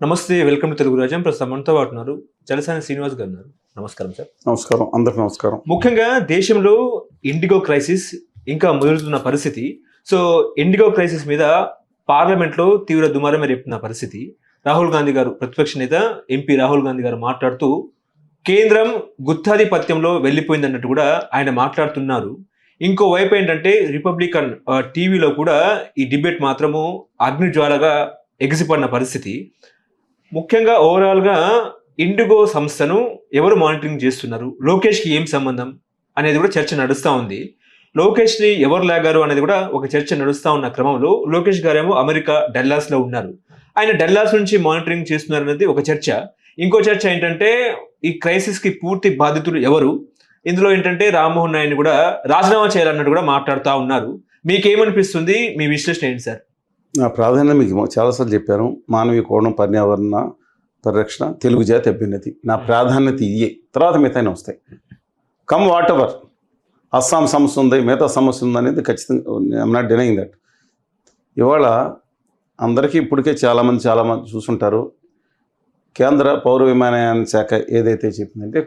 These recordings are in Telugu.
నమస్తే. వెల్కమ్ టు తెలుగు రాజ్యం. ప్రస్తుతం మనతో పాటు ఉన్నారు జలసాని శ్రీనివాస్ గారు ఉన్నారు. నమస్కారం సార్. నమస్కారం, అందరికి నమస్కారం. ముఖ్యంగా దేశంలో ఇండిగో క్రైసిస్ ఇంకా ముదురుతున్న పరిస్థితి. సో ఇండిగో క్రైసిస్ మీద పార్లమెంట్లో తీవ్ర దుమారమే రేపుతున్న పరిస్థితి. రాహుల్ గాంధీ గారు, ప్రతిపక్ష నేత ఎంపీ రాహుల్ గాంధీ గారు మాట్లాడుతూ కేంద్రం గుత్తాధిపత్యంలో వెళ్ళిపోయిందన్నట్టు కూడా ఆయన మాట్లాడుతున్నారు. ఇంకో వైపు ఏంటంటే రిపబ్లికన్ టీవీలో కూడా ఈ డిబేట్ మాత్రము అగ్నిజ్వాలగా ఎగిసిపడిన పరిస్థితి. ముఖ్యంగా ఓవరాల్గా ఇండిగో సంస్థను ఎవరు మానిటరింగ్ చేస్తున్నారు, లోకేష్కి ఏం సంబంధం అనేది కూడా చర్చ నడుస్తూ ఉంది. లోకేష్ని ఎవరు లాగారు అనేది కూడా ఒక చర్చ నడుస్తూ ఉన్న క్రమంలో లోకేష్ గారేమో అమెరికా డల్లాస్లో ఉన్నారు. ఆయన డల్లాస్ నుంచి మానిటరింగ్ చేస్తున్నారు అనేది ఒక చర్చ. ఇంకో చర్చ ఏంటంటే ఈ క్రైసిస్కి పూర్తి బాధితులు ఎవరు, ఇందులో ఏంటంటే రామ్మోహన్ నాయుడు కూడా రాజీనామా చేయాలన్నట్టు కూడా మాట్లాడుతూ ఉన్నారు. మీకేమనిపిస్తుంది? మీ విశ్లేషణ ఏంటి సార్? నా ప్రాధాన్యత మీకు చాలాసార్లు చెప్పాను. మానవీయ కోణం, పర్యావరణ పరిరక్షణ, తెలుగు జాతి అభ్యున్నతి. నా ప్రాధాన్యత ఇయే, తర్వాత మిగతానే వస్తాయి. Come what ever. అస్సాం సమస్య ఉంది, మిగతా సమస్య ఉంది అనేది ఖచ్చితంగా ఐఎమ్ నాట్ డినయింగ్ దట్. ఇవాళ అందరికీ ఇప్పటికే చాలామంది చూసుంటారు. కేంద్ర పౌర విమానయాన శాఖ ఏదైతే చెప్పిందంటే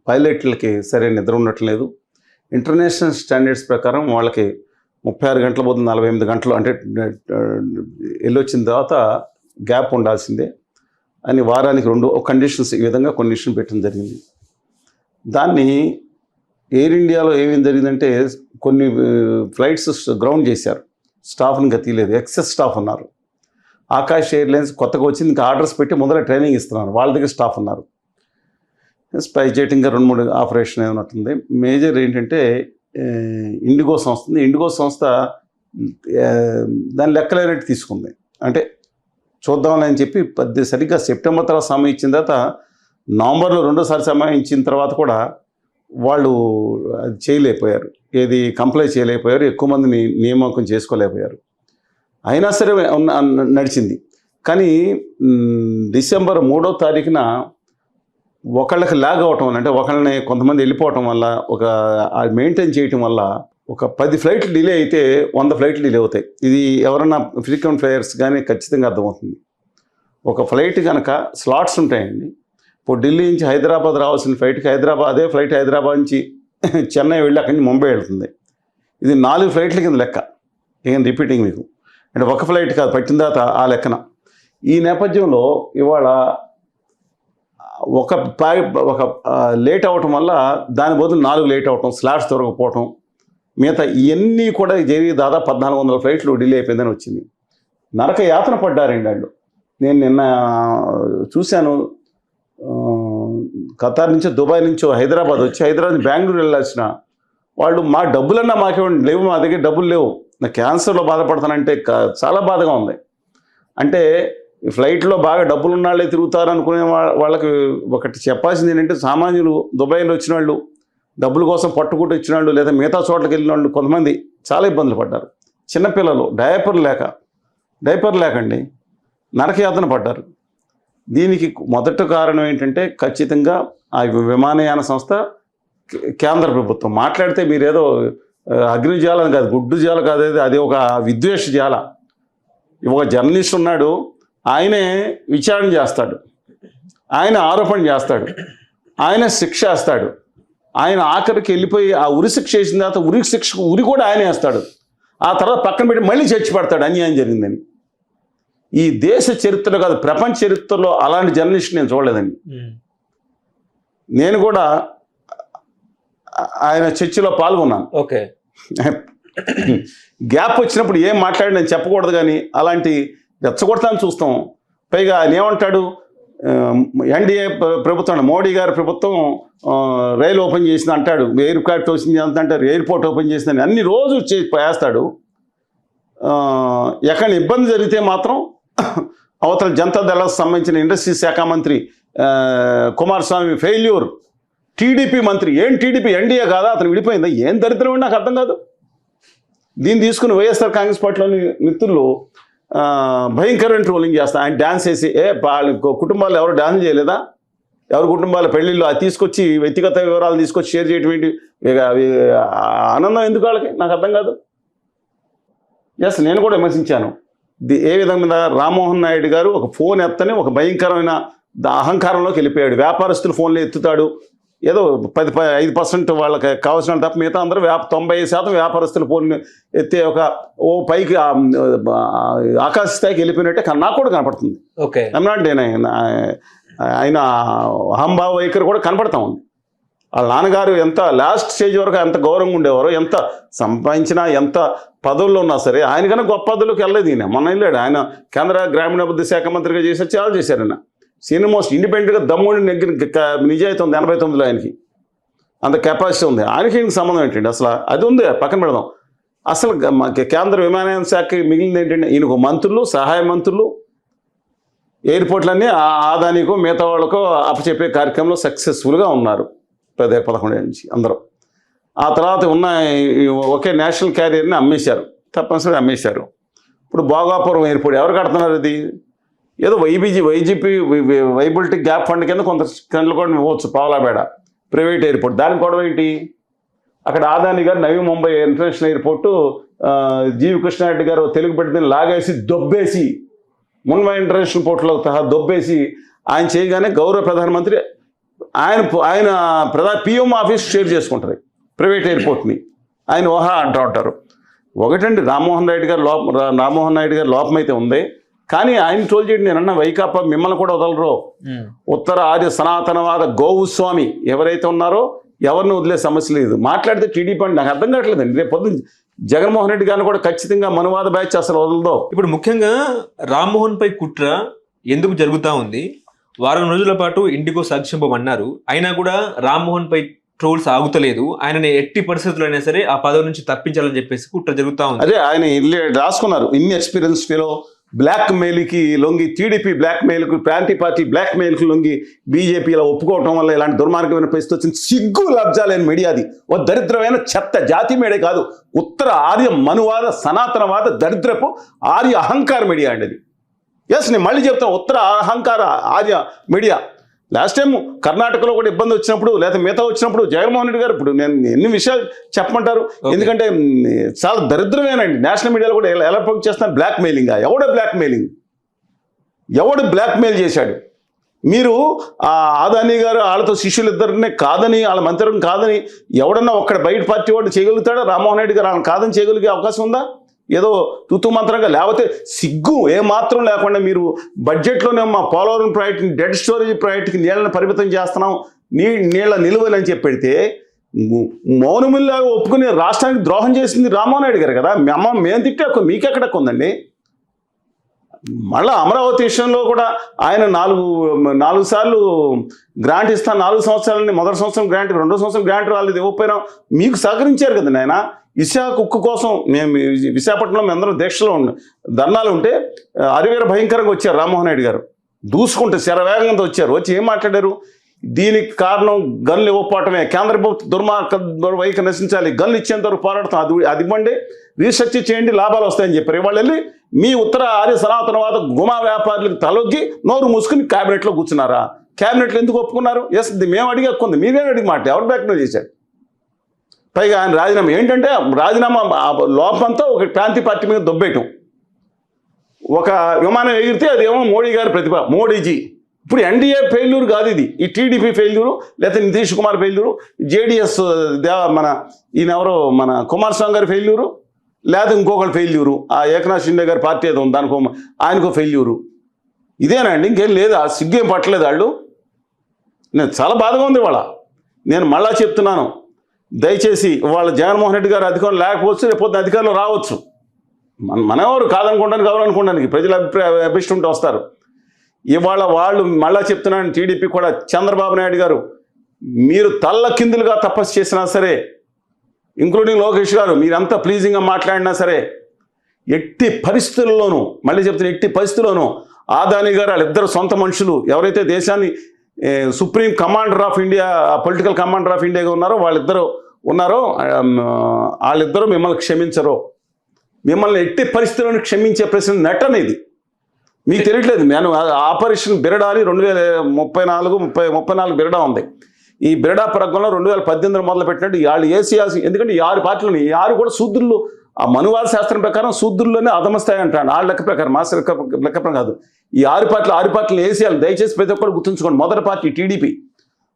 పైలట్లకి సరైన నిద్ర ఉండట్లేదు. ఇంటర్నేషనల్ స్టాండర్డ్స్ ప్రకారం వాళ్ళకి 36 గంటల పోతుంది, 48 గంటలు అంటే వెళ్ళొచ్చిన తర్వాత గ్యాప్ ఉండాల్సిందే అని వారానికి 2 కండిషన్స్, ఈ విధంగా కండిషన్ పెట్టడం జరిగింది. దాన్ని ఎయిర్ ఇండియాలో ఏమేమి జరిగిందంటే కొన్ని ఫ్లైట్స్ గ్రౌండ్ చేశారు, స్టాఫ్ని గతీయలేదు, ఎక్సెస్ స్టాఫ్ ఉన్నారు. ఆకాష్ ఎయిర్లైన్స్ కొత్తగా వచ్చింది, ఇంకా ఆర్డర్స్ పెట్టి ముందర ట్రైనింగ్ ఇస్తున్నారు, వాళ్ళ దగ్గర స్టాఫ్ ఉన్నారు. స్పైస్ జెట్ ఇంకా 2-3 ఆపరేషన్ ఏమన్నట్టుంది. మేజర్ ఏంటంటే ఇండిగో సంస్థ ఉంది. ఇండిగో సంస్థ దాని లెక్కలేనట్టు తీసుకుంది. అంటే చూద్దామని అని చెప్పి సరిగ్గా సెప్టెంబర్ తర్వాత సమయం ఇచ్చిన తర్వాత నవంబర్లో రెండోసారి సమయం ఇచ్చిన తర్వాత కూడా వాళ్ళు అది చేయలేకపోయారు, ఏది కంప్లై చేయలేకపోయారు, ఎక్కువ మందిని నియామకం చేసుకోలేకపోయారు. అయినా సరే నడిచింది. కానీ డిసెంబర్ 3వ తారీఖున ఒకళ్ళకి లాగ్ అవటం వల్ల, అంటే ఒకళ్ళని కొంతమంది వెళ్ళిపోవటం వల్ల, ఒక మెయింటైన్ చేయటం వల్ల ఒక 10 ఫ్లైట్లు డిలే అయితే 100 ఫ్లైట్లు డిలే అవుతాయి. ఇది ఎవరన్నా ఫ్రీక్వెంట్ ఫ్లైయర్స్ కానీ ఖచ్చితంగా అర్థమవుతుంది. ఒక ఫ్లైట్ కనుక స్లాట్స్ ఉంటాయండి. ఇప్పుడు ఢిల్లీ నుంచి హైదరాబాద్ రావాల్సిన ఫ్లైట్కి అదే ఫ్లైట్ హైదరాబాద్ నుంచి చెన్నై వెళ్ళి అక్కడి నుంచి ముంబై వెళ్తుంది. ఇది 4 ఫ్లైట్ల కింద లెక్క. ఏం రిపీటింగ్ మీకు, అంటే ఒక ఫ్లైట్ కాదు, పట్టిన తర్వాత ఆ లెక్కన. ఈ నేపథ్యంలో ఇవాళ ఒక లేట్ అవటం వల్ల దాని బదులు 4 లేట్ అవటం, స్లాట్స్ దొరకపోవటం, మిగతా ఇవన్నీ కూడా జరిగి దాదాపు 1400 ఫ్లైట్లు డిలే అయిపోయిందని వచ్చింది. నరక యాతన పడ్డారండి వాళ్ళు. నేను నిన్న చూశాను, ఖతార్ నుంచో దుబాయ్ నుంచో హైదరాబాద్ వచ్చి హైదరాబాద్ నుంచి బెంగళూరు వెళ్ళాల్సిన వాళ్ళు, మా డబ్బులన్నా మాకేమండి లేవు, మా దగ్గర డబ్బులు లేవు, నా క్యాన్సర్లో బాధపడతానంటే చాలా బాధగా ఉంది. అంటే ఈ ఫ్లైట్లో బాగా డబ్బులు ఉన్న వాళ్ళే తిరుగుతారు అనుకునే వాళ్ళకి ఒకటి చెప్పాల్సింది ఏంటంటే, సామాన్యులు దుబాయ్లో వచ్చిన వాళ్ళు, డబ్బుల కోసం పట్టుకుంటూ వచ్చిన వాళ్ళు, లేదా మిగతా చోట్లకి వెళ్ళిన వాళ్ళు కొంతమంది చాలా ఇబ్బందులు పడ్డారు. చిన్నపిల్లలు డైపర్ లేకండి నరకయాతన పడ్డారు. దీనికి మొదటి కారణం ఏంటంటే ఖచ్చితంగా ఆ విమానయాన సంస్థ, కేంద్ర ప్రభుత్వం. మాట్లాడితే మీరేదో అగ్నిజాలం కాదు, గుడ్డు జాల కాదు, అది ఒక విద్వేష జాల. ఒక జర్నలిస్ట్ ఉన్నాడు, ఆయనే విచారణ చేస్తాడు, ఆయన ఆరోపణ చేస్తాడు, ఆయన శిక్ష వేస్తాడు, ఆయన ఆఖరికి వెళ్ళిపోయి ఆ ఉరి శిక్ష వేసిన తర్వాత ఉరి కూడా ఆయన వేస్తాడు. ఆ తర్వాత పక్కన పెట్టి మళ్ళీ చర్చి పడతాడు అన్యాయం జరిగిందని. ఈ దేశ చరిత్రలో కాదు, ప్రపంచ చరిత్రలో అలాంటి జర్నలిస్ట్ నేను చూడలేదండి. నేను కూడా ఆయన చర్చిలో పాల్గొన్నాను. ఓకే, గ్యాప్ వచ్చినప్పుడు ఏం మాట్లాడి నేను చెప్పకూడదు, కానీ అలాంటి రెచ్చగొడతాను చూస్తాం. పైగా ఆయన ఏమంటాడు, ఎన్డీఏ ప్రభుత్వం, మోడీ గారి ప్రభుత్వం రైలు ఓపెన్ చేసింది అంటాడు, ఎయిర్క్రాఫ్ట్ వచ్చింది అంటారు, ఎయిర్పోర్ట్ ఓపెన్ చేసిందని అన్ని రోజు వేస్తాడు. ఎక్కడ ఇబ్బంది జరిగితే మాత్రం అవతల జనతా దళకు సంబంధించిన ఇండస్ట్రీ శాఖ మంత్రి కుమారస్వామి ఫెయిల్యూర్, టీడీపీ మంత్రి, ఏం టీడీపీ ఎన్డీఏ కాదా, అతను విడిపోయిందా, ఏం దరిద్రం నాకు అర్థం కాదు. దీన్ని తీసుకుని వైఎస్ఆర్ కాంగ్రెస్ పార్టీలోని మిత్రులు భయంకరమైన ట్రోలింగ్ చేస్తారు. ఆయన డ్యాన్స్ వేసి, వాళ్ళ కుటుంబాలు ఎవరు డ్యాన్స్ చేయలేదా, ఎవరి కుటుంబాల పెళ్ళిళ్ళు అది తీసుకొచ్చి వ్యక్తిగత వివరాలు తీసుకొచ్చి షేర్ చేయటం ఏంటి, ఆనందం ఎందుకు వాళ్ళకి, నాకు అర్థం కాదు. ఎస్, నేను కూడా విమర్శించాను. ఏ విధంగా రామ్మోహన్ నాయుడు గారు ఒక ఫోన్ ఎత్తని ఒక భయంకరమైన అహంకారంలోకి వెళ్ళిపోయాడు. వ్యాపారస్తులు ఫోన్లు ఎత్తుతాడు, ఏదో 5% వాళ్ళకి కావాల్సిన తప్ప మిగతా అందరూ 90% వ్యాపారస్తులు ఫోన్ ఎత్తే ఓ పైకి ఆకాశ స్థాయికి వెళ్ళిపోయినట్టే నాకు కూడా కనపడుతుంది. ఓకే, ఆయన అహంభావ వైఖరి కూడా కనపడతా ఉంది. వాళ్ళ నాన్నగారు ఎంత లాస్ట్ స్టేజ్ వరకు ఎంత గౌరవంగా ఉండేవారో, ఎంత సంపాదించినా ఎంత పదవుల్లో ఉన్నా సరే ఆయన కన్నా గొప్ప పదవులకు వెళ్ళలేదు. ఈయన మొన్న వెళ్ళాడు, ఆయన కేంద్ర గ్రామీణాభివృద్ధి శాఖ మంత్రిగా చేసి చాలా చేశారు. ఆయన సీనియర్ మోస్ట్ ఇండిపెండెంట్గా దమ్ముడి నిజాయితీ ఉంది 89లో, ఆయనకి అంత కెపాసిటీ ఉంది. ఆయనకి సంబంధం ఏంటండి అసలు? అది ఉంది, పక్కన పెడదాం. అసలు కేంద్ర విమానయాన శాఖకి మిగిలింది ఏంటంటే ఈయనకు మంత్రులు, సహాయ మంత్రులు, ఎయిర్పోర్ట్లన్నీ ఆదానికో మిగతా వాళ్ళకో అప్పచెప్పే కార్యక్రమంలో సక్సెస్ఫుల్గా ఉన్నారు 11 నుంచి అందరూ. ఆ తర్వాత ఉన్న ఒకే నేషనల్ క్యారియర్ని అమ్మేశారు, తప్పనిసరిగా అమ్మేశారు. ఇప్పుడు భోగాపురం ఎయిర్పోర్ట్ ఎవరు కడుతున్నారు? అది ఏదో వైజీపీ వైబిలిటీ గ్యాప్ ఫండ్ కింద కొంత గంటలు కూడా ఇవ్వచ్చు, పావలాబేడ ప్రైవేట్ ఎయిర్పోర్ట్. దానికి కూడా ఏంటి, అక్కడ ఆదాని గారు నవీ ముంబై ఇంటర్నేషనల్ ఎయిర్పోర్టు జీవి కృష్ణారెడ్డి గారు తెలుగు బిడ్డని లాగేసి దొబ్బేసి ముంబై ఇంటర్నేషనల్ పోర్టులో దొబ్బేసి ఆయన చేయగానే గౌరవ ప్రధానమంత్రి ఆయన పిఎం ఆఫీస్ షేర్ చేసుకుంటారు ప్రైవేట్ ఎయిర్పోర్ట్ని. ఆయన ఓహా అంటూ ఉంటారు. ఒకటండి, రామ్మోహన్ నాయుడు గారి లోపం అయితే ఉంది. కానీ ఆయన ట్రోల్ చేయడం, నేనన్నా వైకాపా మిమ్మల్ని కూడా వదలరు. ఉత్తర ఆర్య సనాతనవాద గోవుస్వామి ఎవరైతే ఉన్నారో ఎవరిని వదిలే సమస్య లేదు. మాట్లాడితే టీడీపీ అంటే నాకు అర్థం కావట్లేదండి. రేపు పొద్దున్న జగన్మోహన్ రెడ్డి గారిని కూడా ఖచ్చితంగా మనువాద బ్యాచ్ అసలు వదలదో. ఇప్పుడు ముఖ్యంగా రామ్మోహన్ పై కుట్ర ఎందుకు జరుగుతూ ఉంది? వారం రోజుల పాటు ఇండిగో సాక్ష్యం అన్నారు, అయినా కూడా రామ్మోహన్ పై ట్రోల్స్ ఆగుతలేదు. ఆయనని ఎట్టి పరిస్థితుల్లో అయినా సరే ఆ పదవి నుంచి తప్పించాలని చెప్పేసి కుట్ర జరుగుతూ ఉంది. అదే ఆయన రాసుకున్నారు, ఇన్ ఎక్స్పీరియన్స్ ఫెలో బ్లాక్ మెయిల్కి లొంగి, టీడీపీ బ్లాక్ మెయిల్కు, ప్రాంతీయ పార్టీ బ్లాక్ మెయిల్కి లొంగి బీజేపీ ఇలా ఒప్పుకోవటం వల్ల ఇలాంటి దుర్మార్గమైన పరిస్థితి వచ్చింది. సిగ్గు లబ్జాలేని మీడియా అది. ఓ దరిద్రమైన చెత్త జాతి మీడియా కాదు, ఉత్తర ఆర్య మనువాద సనాతనవాద దరిద్రపు ఆర్య అహంకార మీడియా అండి అది. ఎస్, నేను మళ్ళీ చెప్తాను, ఉత్తర అహంకార ఆర్య మీడియా. లాస్ట్ టైం కర్ణాటకలో కూడా ఇబ్బంది వచ్చినప్పుడు లేదా మిగతా వచ్చినప్పుడు జగన్మోహన్ రెడ్డి గారు, ఇప్పుడు నేను ఎన్ని విషయాలు చెప్పమంటారు, ఎందుకంటే చాలా దరిద్రమేనండి. నేషనల్ మీడియాలో కూడా ఎలా ప్రొక్ చేస్తున్నారు, బ్లాక్ మెయిలింగ్. ఎవడు బ్లాక్ మెయిల్ చేశాడు? మీరు ఆదాని గారు వాళ్ళతో శిష్యులు ఇద్దరినే కాదని, వాళ్ళ మంత్రులను కాదని ఎవడన్నా ఒక్కడ బయట పార్టీ వాడు చేయగలుగుతాడా? రామ్మోహన్ రెడ్డి గారు వాళ్ళని కాదని చేయగలిగే అవకాశం ఉందా? ఏదో తుతు మంత్రంగా, లేకపోతే సిగ్గు ఏమాత్రం లేకుండా మీరు బడ్జెట్లోనే మా పోలవరం ప్రాజెక్ట్ని, డెడ్ స్టోరేజ్ ప్రాజెక్ట్కి నీళ్ళని పరిమితం చేస్తున్నాం, నీళ్ళ నిలువలని చెప్పి పెడితే మౌనమిల్లాగా ఒప్పుకుని రాష్ట్రానికి ద్రోహం చేసింది రామ్మోహన్ రెడ్డి గారు కదా. మేము తిట్టే మీకెక్కడ ఉందండి? మళ్ళీ అమరావతి విషయంలో కూడా ఆయన 4 సార్లు గ్రాంట్ ఇస్తాను, 4 సంవత్సరాలని, మొదటి సంవత్సరం గ్రాంట్, 2వ సంవత్సరం గ్రాంట్ రాలేదు, ఇవ్వకపోయినా మీకు సహకరించారు కదండి ఆయన. విశాఖ ఉక్కు కోసం మేము విశాఖపట్నంలో మేము అందరం దీక్షలో ధర్నాలు ఉంటే అరివేర భయంకరంగా వచ్చారు రామ్మోహన్ రెడ్డి గారు, దూసుకుంటే శరవేగంతో వచ్చారు. వచ్చి ఏం మాట్లాడారు? దీనికి కారణం గన్లు ఇవ్వకపోవటమే, కేంద్ర ప్రభుత్వ దుర్మార్గ వైఖరి నశించాలి, గన్లు ఇచ్చేంత వరకు పోరాడతాం, అది ఇవ్వండి, రీసెర్చ్ చేయండి, లాభాలు వస్తాయని చెప్పారు. ఇవాళ వెళ్ళి మీ ఉత్తర ఆర్య సనాతనవాద గుమా వ్యాపారులకు తలొగ్గి నోరు మూసుకుని క్యాబినెట్లో కూర్చున్నారా? క్యాబినెట్లో ఎందుకు ఒప్పుకున్నారు? ఎస్, మేము అడిగి ఒప్పుకుంది, మీరేం అడిగి మాట ఎవరు బ్యాక్నో చేశాడు? పైగా ఆయన రాజీనామా ఏంటంటే, రాజీనామా లోపంతా ఒక ప్రాంతీయ పార్టీ మీద దొబ్బేయటం. ఒక విమానం ఎగిరితే అదేమో మోడీ గారి ప్రతిభ, మోడీజీ. ఇప్పుడు ఎన్డీఏ ఫెయిల్యూర్ కాదు ఇది, ఈ టీడీపీ ఫెయిల్యూరు, లేకపోతే నితీష్ కుమార్ ఫెయిల్యూరు, జేడీఎస్ ఈయన ఎవరో మన కుమారస్వామి గారి ఫెయిల్యూరు, లేదా ఇంకొకటి ఫెయిల్యూరు, ఆ ఏకనాథ్ షిండే గారి పార్టీ ఏదో ఉంది దానికో ఆయనకో ఫెయిల్యూరు. ఇదేనండి, ఇంకేం లేదా? సిగ్గేం పట్టలేదు వాళ్ళు. నేను చాలా బాధగా ఉంది ఇవాళ. నేను మళ్ళా చెప్తున్నాను, దయచేసి వాళ్ళ జగన్మోహన్ రెడ్డి గారు అధికారం లేకపోవచ్చు, రేపు అధికారంలో రావచ్చు. మనెవరు కావాలనుకోవడానికి ప్రజల అభిష్టం ఉంటే వస్తారు. ఇవాళ వాళ్ళు మళ్ళా చెప్తున్నాను, టీడీపీ కూడా, చంద్రబాబు నాయుడు గారు మీరు తల్ల కిందులుగా తపస్సు చేసినా సరే, ఇంక్లూడింగ్ లోకేష్ గారు మీరంతా ప్లీజింగ్గా మాట్లాడినా సరే, ఎట్టి పరిస్థితుల్లోనూ, మళ్ళీ చెప్తున్నా, ఎట్టి పరిస్థితుల్లోనూ ఆదాని గారు వాళ్ళిద్దరు సొంత మనుషులు ఎవరైతే దేశాన్ని supreme commander of India, political commander of ఇండియాగా ఉన్నారో వాళ్ళిద్దరూ మిమ్మల్ని క్షమించరు. మిమ్మల్ని ఎట్టి పరిస్థితులను క్షమించే ప్రశ్న నటన ఇది. మీకు తెలియట్లేదు, నేను ఆపరేషన్ బిరడాని 2034 బిరడా ఉంది. ఈ బిరడా ప్రగంలో 2018 మొదలు పెట్టినట్టు వాళ్ళు ఏసీయాల్సి, ఎందుకంటే ఈ 6 పార్టీలను, ఈ 6 కూడా శూద్రులు ఆ మనువాద శాస్త్రం ప్రకారం శూద్రుల్లోనే అధమస్థాయి అంటాడు. ఆ లెక్క ప్రకారం మాస్టర్ లెక్క ప్రకారం కాదు. ఈ ఆరు పార్టీలు వేసేయాలి. దయచేసి ప్రతి ఒక్కరు గుర్తుంచుకోండి. మొదటి పార్టీ టీడీపీ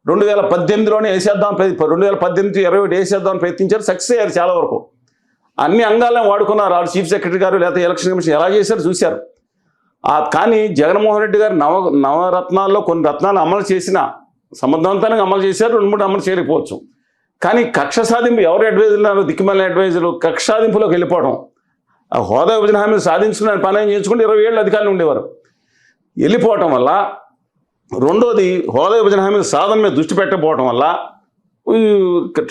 2018లోనే వేసేద్దాం, 2018, 21 వేసేద్దాం ప్రయత్నించారు. సక్సెస్ అయ్యారు చాలా వరకు. అన్ని అంగాలను వాడుకున్నారు. వాళ్ళు చీఫ్ సెక్రటరీ గారు లేకపోతే ఎలక్షన్ కమిషన్ ఎలా చేశారు చూశారు. కానీ జగన్మోహన్ రెడ్డి గారు నవరత్నాల్లో కొన్ని రత్నాలు అమలు చేసిన సమర్థవంతంగా అమలు చేశారు, 2-3 అమలు చేయకపోవచ్చు. కానీ కక్ష సాధింపు ఎవరు అడ్వైజర్లు ఉన్నారు? దిక్కుమాలిన అడ్వైజర్లు కక్ష సాధింపులోకి వెళ్ళిపోవడం. ఆ హోదా విభజన హామీలు సాధించుకున్న పని ఏం చేసుకుంటే 20 ఏళ్ళు అధికారులు ఉండేవారు. వెళ్ళిపోవటం వల్ల, రెండోది హోదా విభజన హామీలు సాధన మీద దృష్టి పెట్టకపోవడం వల్ల,